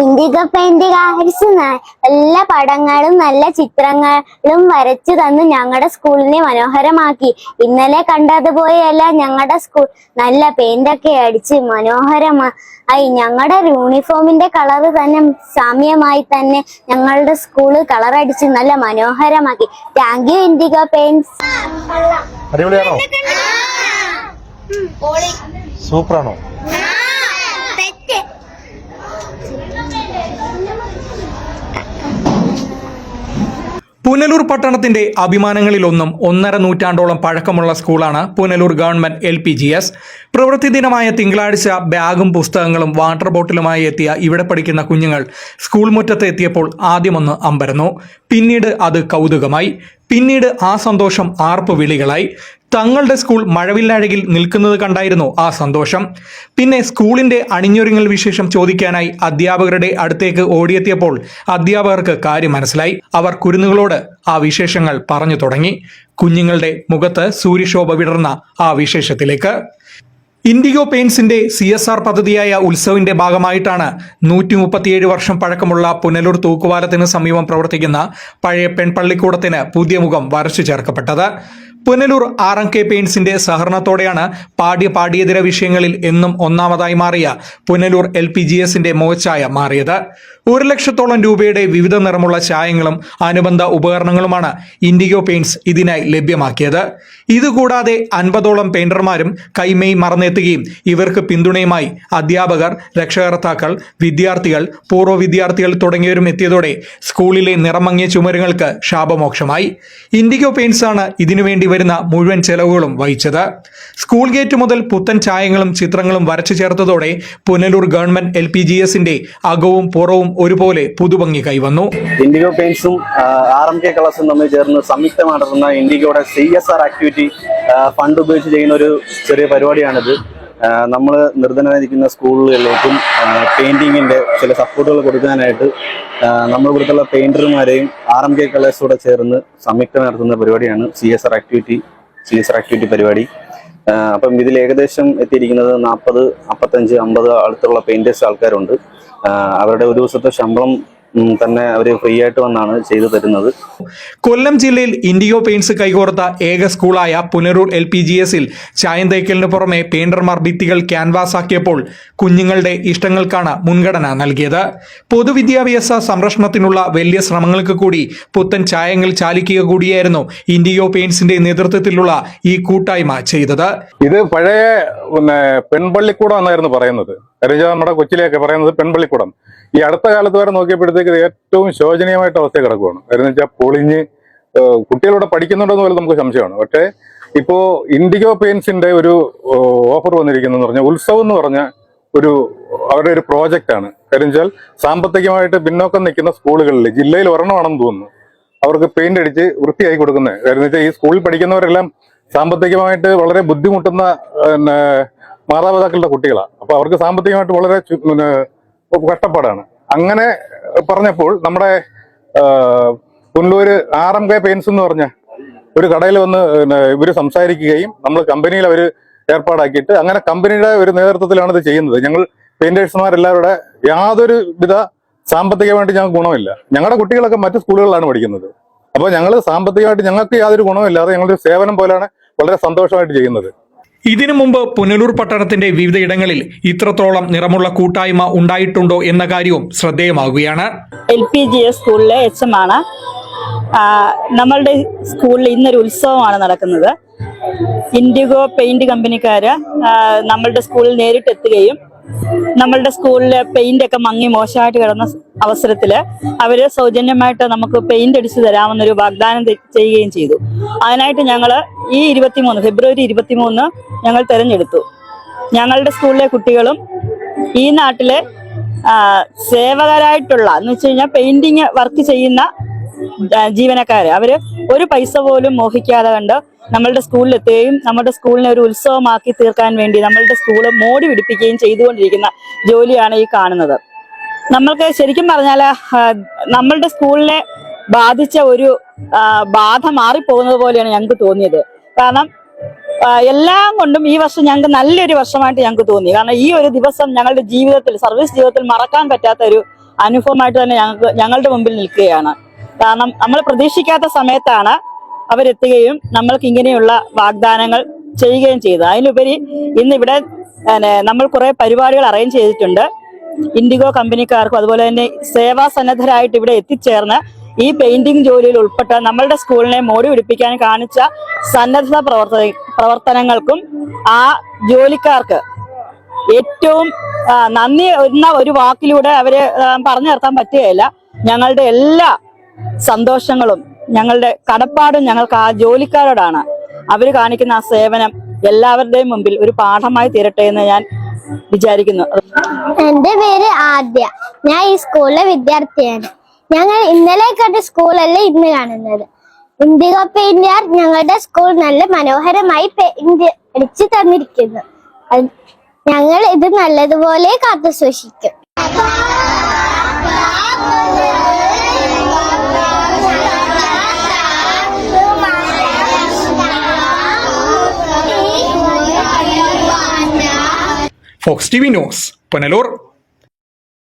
IndiGo പെയിന്റുകാർസ് എല്ലാ പടങ്ങളും നല്ല ചിത്രങ്ങളും വരച്ചു തന്ന് ഞങ്ങളുടെ സ്കൂളിനെ മനോഹരമാക്കി. ഇന്നലെ കണ്ടതുപോലെയല്ല ഞങ്ങളുടെ സ്കൂൾ, നല്ല പെയിന്റൊക്കെ അടിച്ച് മനോഹരമായി. ഞങ്ങളുടെ യൂണിഫോമിന്റെ കളറ് തന്നെ സാമ്യമായി തന്നെ ഞങ്ങളുടെ സ്കൂള് കളറടിച്ച് നല്ല മനോഹരമാക്കി. Thank you Indigo Paints. അടിപൊളിയാണോ? സൂപ്പറാണോ? പുനലൂർ പട്ടണത്തിന്റെ അഭിമാനങ്ങളിലൊന്നും 1.5 നൂറ്റാണ്ടോളം പഴക്കമുള്ള സ്കൂളാണ് പുനലൂർ ഗവൺമെന്റ് LPGS. പ്രവൃത്തി ദിനമായ തിങ്കളാഴ്ച ബാഗും പുസ്തകങ്ങളും വാട്ടർ ബോട്ടിലുമായി എത്തിയ ഇവിടെ പഠിക്കുന്ന കുഞ്ഞുങ്ങൾ സ്കൂൾ മുറ്റത്ത് എത്തിയപ്പോൾ ആദ്യമൊന്ന് അമ്പരന്നു. പിന്നീട് അത് കൗതുകമായി. പിന്നീട് ആ സന്തോഷം ആർപ്പ് വിളികളായി. തങ്ങളുടെ സ്കൂൾ മഴവില്ലഴകിൽ നിൽക്കുന്നത് കണ്ടായിരുന്നു ആ സന്തോഷം. പിന്നെ സ്കൂളിന്റെ അണിഞ്ഞൊരുങ്ങൽ വിശേഷം ചോദിക്കാനായി അധ്യാപകരുടെ അടുത്തേക്ക് ഓടിയെത്തിയപ്പോൾ അധ്യാപകർക്ക് കാര്യം മനസ്സിലായി. അവർ കുരുന്നുകളോട് ആ വിശേഷങ്ങൾ പറഞ്ഞു തുടങ്ങി. കുഞ്ഞുങ്ങളുടെ മുഖത്ത് സൂര്യശോഭ വിടർന്ന ആ വിശേഷത്തിലേക്ക്. ഇൻഡിഗോ പെയിന്റ്സിന്റെ CSR പദ്ധതിയായ ഉത്സവിന്റെ ഭാഗമായിട്ടാണ് 137 വർഷം പഴക്കമുള്ള പുനലൂർ തൂക്കുപാലത്തിന് സമീപം പ്രവർത്തിക്കുന്ന പഴയ പെൺപള്ളിക്കൂടത്തിന് പുതിയ മുഖം വരച്ചു ചേർക്കപ്പെട്ടത്. പുനലൂർ RMK പെയിന്റ്സിന്റെ സഹകരണത്തോടെയാണ് പാഠ്യേതര വിഷയങ്ങളിൽ എന്നും ഒന്നാമതായി മാറിയ പുനലൂർ LPGSന്റെ മുഖച്ഛായ മാറിയത്. 1 ലക്ഷത്തോളം രൂപയുടെ വിവിധ നിറമുള്ള ചായങ്ങളും അനുബന്ധ ഉപകരണങ്ങളുമാണ് ഇൻഡിഗോ പെയിന്റ്സ് ഇതിനായി ലഭ്യമാക്കിയത്. ഇതുകൂടാതെ 50ഓളം പെയിന്റർമാരും കൈമെയ് മറന്നെത്തുകയും ഇവർക്ക് പിന്തുണയുമായി അധ്യാപകർ, രക്ഷകർത്താക്കൾ, വിദ്യാർത്ഥികൾ, പൂർവ്വ വിദ്യാർത്ഥികൾ തുടങ്ങിയവരും എത്തിയതോടെ സ്കൂളിലെ നിറമങ്ങിയ ചുമരുകൾക്ക് ശാപമോക്ഷമായി. ഇൻഡിഗോ പെയിന്റ്സ് ആണ് ഇതിനുവേണ്ടി വരുന്ന മുഴുവൻ ചെലവുകളും വഹിച്ചത്. സ്കൂൾ ഗേറ്റ് മുതൽ പുത്തൻ ചായങ്ങളും ചിത്രങ്ങളും വരച്ചു ചേർത്തതോടെ പുനലൂർ ഗവൺമെന്റ് LPGSന്റെ അകവും പുറവും ഒരുപോലെ പുതുഭംഗി കൈവന്നു. ഇൻഡിഗോ പെയിന്റ്സും RMK കളേഴ്സും തമ്മിൽ ചേർന്ന് സംയുക്തമായി നടത്തുന്ന ഇൻഡിഗോയുടെ CSR ആക്ടിവിറ്റി ഫണ്ട് ഉപയോഗിച്ച് ചെയ്യുന്ന ഒരു ചെറിയ പരിപാടിയാണിത്. നമ്മൾ നിർധനരായിരിക്കുന്ന സ്കൂളുകളിലേക്കും പെയിന്റിങ്ങിന്റെ ചില സപ്പോർട്ടുകൾ കൊടുക്കാനായിട്ട് നമ്മൾ ഇവിടുത്തെ പെയിന്റർമാരെയും RMK കളേഴ്സോടെ ചേർന്ന് സംയുക്തമായി നടത്തുന്ന പരിപാടിയാണ് CSR ആക്ടിവിറ്റി പരിപാടി. അപ്പം ഇതിൽ ഏകദേശം എത്തിയിരിക്കുന്നത് 40, 55, 50 അടുത്തുള്ള പെയിന്റേഴ്സ് ആൾക്കാരുണ്ട്. അവരുടെ ഒരു ദിവസത്തെ ശമ്പളം തന്നെ അവർ ഫ്രീ ആയിട്ട് വന്നാണ് ചെയ്തു തരുന്നത്. കൊല്ലം ജില്ലയിൽ ഇൻഡിഗോ പെയിന്റ്സ് കൈകോർത്ത ഏക സ്കൂളായ പുനലൂർ LPGSൽ ചായം തേക്കലിന് പുറമെ പെയിന്റർമാർ ഭിത്തികൾ ക്യാൻവാസ് ആക്കിയപ്പോൾ കുഞ്ഞുങ്ങളുടെ ഇഷ്ടങ്ങൾക്കാണ് മുൻഗണന നൽകിയത്. പൊതുവിദ്യാഭ്യാസ സംരക്ഷണത്തിനുള്ള വലിയ ശ്രമങ്ങൾക്ക് കൂടി പുത്തൻ ചായങ്ങൾ ചാലിക്കുക കൂടിയായിരുന്നു ഇൻഡിഗോ പെയിന്റ്സിന്റെ നേതൃത്വത്തിലുള്ള ഈ കൂട്ടായ്മ ചെയ്തത്. ഇത് പഴയ പെൺപള്ളിക്കൂടം എന്നായിരുന്നു പറയുന്നത്. നമ്മുടെ കൊച്ചിലെയൊക്കെ പറയുന്നത് പെൺപള്ളിക്കൂടം. ഈ അടുത്ത കാലത്ത് വരെ നോക്കിയപ്പോഴത്തേക്ക് ഏറ്റവും ശോചനീയമായിട്ട് അവസ്ഥ കിടക്കുകയാണ്. കാര്യം വെച്ചാൽ പൊളിഞ്ഞ് കുട്ടികളിവിടെ പഠിക്കുന്നുണ്ടെന്ന് പോലും നമുക്ക് സംശയമാണ്. പക്ഷേ ഇപ്പോ ഇൻഡിഗോ പെയിന്റ്സിന്റെ ഒരു ഓഫർ വന്നിരിക്കുന്നതെന്ന് പറഞ്ഞാൽ ഉത്സവം എന്ന് പറഞ്ഞ അവരുടെ ഒരു പ്രോജക്റ്റാണ്. കാര്യം വെച്ചാൽ സാമ്പത്തികമായിട്ട് പിന്നോക്കം നിൽക്കുന്ന സ്കൂളുകളിൽ ജില്ലയിൽ ഒരെണ്ണമാണെന്ന് തോന്നുന്നു അവർക്ക് പെയിന്റ് അടിച്ച് വൃത്തിയാക്കി കൊടുക്കുന്നത്. കാര്യം വെച്ചാൽ ഈ സ്കൂളിൽ പഠിക്കുന്നവരെല്ലാം സാമ്പത്തികമായിട്ട് വളരെ ബുദ്ധിമുട്ടുന്ന മാതാപിതാക്കളുടെ കുട്ടികളാണ്. അപ്പൊ അവർക്ക് സാമ്പത്തികമായിട്ട് വളരെ കഷ്ടപ്പാടാണ്. അങ്ങനെ പറഞ്ഞപ്പോൾ നമ്മുടെ പുനലൂര് RMK പെയിന്റ്സ് എന്ന് പറഞ്ഞ ഒരു കടയിൽ വന്ന് ഇവര് സംസാരിക്കുകയും നമ്മൾ കമ്പനിയിൽ അവർ ഏർപ്പാടാക്കിയിട്ട് അങ്ങനെ കമ്പനിയുടെ ഒരു നേതൃത്വത്തിലാണ് ഇത് ചെയ്യുന്നത്. ഞങ്ങൾ പെയിന്റേഴ്സുമാരെല്ലാവരുടെ യാതൊരു വിധ സാമ്പത്തികമായിട്ട് ഞങ്ങൾക്ക് ഗുണമില്ല. ഞങ്ങളുടെ കുട്ടികളൊക്കെ മറ്റു സ്കൂളുകളിലാണ് പഠിക്കുന്നത്. അപ്പോൾ ഞങ്ങൾ സാമ്പത്തികമായിട്ട് ഞങ്ങൾക്ക് യാതൊരു ഗുണമില്ലാതെ ഞങ്ങളുടെ സേവനം പോലെയാണ് വളരെ സന്തോഷമായിട്ട് ചെയ്യുന്നത്. ഇതിനു മുമ്പ് പുനലൂർ പട്ടണത്തിന്റെ വിവിധ ഇടങ്ങളിൽ ഇത്രത്തോളം നിറമുള്ള കൂട്ടായ്മ ഉണ്ടായിട്ടുണ്ടോ എന്ന കാര്യവും ശ്രദ്ധേയമാകുകയാണ്. LPGS സ്കൂളിലെ HM ആണ്. നമ്മളുടെ സ്കൂളിൽ ഇന്നൊരു ഉത്സവമാണ് നടക്കുന്നത്. ഇൻഡിഗോ പെയിന്റ് കമ്പനിക്കാര് നമ്മളുടെ സ്കൂളിൽ നേരിട്ടെത്തുകയും നമ്മളുടെ സ്കൂളിലെ പെയിന്റ് ഒക്കെ മങ്ങി മോശമായിട്ട് കിടന്ന അവസരത്തില് അവര് സൗജന്യമായിട്ട് നമുക്ക് പെയിന്റ് അടിച്ചു തരാമെന്നൊരു വാഗ്ദാനം ചെയ്യുകയും ചെയ്തു. അതിനായിട്ട് ഞങ്ങള് ഈ ഫെബ്രുവരി 23 ഞങ്ങൾ തെരഞ്ഞെടുത്തു. ഞങ്ങളുടെ സ്കൂളിലെ കുട്ടികളും ഈ നാട്ടിലെ സേവകരായിട്ടുള്ള എന്ന് വെച്ച് കഴിഞ്ഞാൽ പെയിന്റിങ് വർക്ക് ചെയ്യുന്ന ജീവനക്കാര് അവര് ഒരു പൈസ പോലും മോഹിക്കാതെ കണ്ട് നമ്മളുടെ സ്കൂളിൽ എത്തുകയും നമ്മുടെ സ്കൂളിനെ ഒരു ഉത്സവമാക്കി തീർക്കാൻ വേണ്ടി നമ്മളുടെ സ്കൂള് മോടി പിടിപ്പിക്കുകയും ചെയ്തുകൊണ്ടിരിക്കുന്ന ജോലിയാണ് ഈ കാണുന്നത്. നമ്മൾക്ക് ശരിക്കും പറഞ്ഞാൽ നമ്മളുടെ സ്കൂളിനെ ബാധിച്ച ഒരു ബാധ മാറിപ്പോകുന്നത് പോലെയാണ് ഞങ്ങൾക്ക് തോന്നിയത്. കാരണം എല്ലാം കൊണ്ടും ഈ വർഷം ഞങ്ങൾക്ക് നല്ലൊരു വർഷമായിട്ട് ഞങ്ങൾക്ക് തോന്നി. കാരണം ഈ ഒരു ദിവസം ഞങ്ങളുടെ ജീവിതത്തിൽ, സർവീസ് ജീവിതത്തിൽ മറക്കാൻ പറ്റാത്ത ഒരു അനുഭവമായിട്ട് തന്നെ ഞങ്ങളുടെ മുമ്പിൽ നിൽക്കുകയാണ്. കാരണം നമ്മൾ പ്രതീക്ഷിക്കാത്ത സമയത്താണ് അവരെത്തുകയും നമ്മൾക്ക് ഇങ്ങനെയുള്ള വാഗ്ദാനങ്ങൾ ചെയ്യുകയും ചെയ്തത്. അതിലുപരി ഇന്നിവിടെ നമ്മൾ കുറെ പരിപാടികൾ അറേഞ്ച് ചെയ്തിട്ടുണ്ട്. ഇൻഡിഗോ കമ്പനിക്കാർക്കും അതുപോലെ തന്നെ സേവാ സന്നദ്ധരായിട്ട് ഇവിടെ എത്തിച്ചേർന്ന് ഈ പെയിന്റിംഗ് ജോലിയിൽ ഉൾപ്പെട്ട നമ്മളുടെ സ്കൂളിനെ മോടി പിടിപ്പിക്കാൻ കാണിച്ച സന്നദ്ധ പ്രവർത്തനങ്ങൾക്കും ആ ജോലിക്കാർക്ക് ഏറ്റവും നന്ദി എന്ന ഒരു വാക്കിലൂടെ അവരെ പറഞ്ഞു നിർത്താൻ പറ്റുകയില്ല. ഞങ്ങളുടെ എല്ലാ സന്തോഷങ്ങളും ഞങ്ങളുടെ കടപ്പാടും ഞങ്ങൾക്ക് ആ ജോലിക്കാരോടാണ്. അവർ കാണിക്കുന്ന ആ സേവനം എല്ലാവരുടെയും മുമ്പിൽ ഒരു പാഠമായി തീരട്ടെ എന്ന് ഞാൻ വിചാരിക്കുന്നു. എന്റെ പേര് ആദ്യ. ഞാൻ ഈ സ്കൂളിലെ വിദ്യാർത്ഥിയാണ്. ഞങ്ങൾ ഇന്നലെ കണ്ട സ്കൂളല്ല ഇന്ന് കാണുന്നത്. ഇൻഡിഗോ പെയിന്റുകാർ ഞങ്ങളുടെ സ്കൂൾ നല്ല മനോഹരമായി പെയിന്റ് അടിച്ചു തന്നിരിക്കുന്നു. ഞങ്ങൾ ഇത് നല്ലതുപോലെ കാത്തു സൂക്ഷിക്കും. Fox TV news Punalur.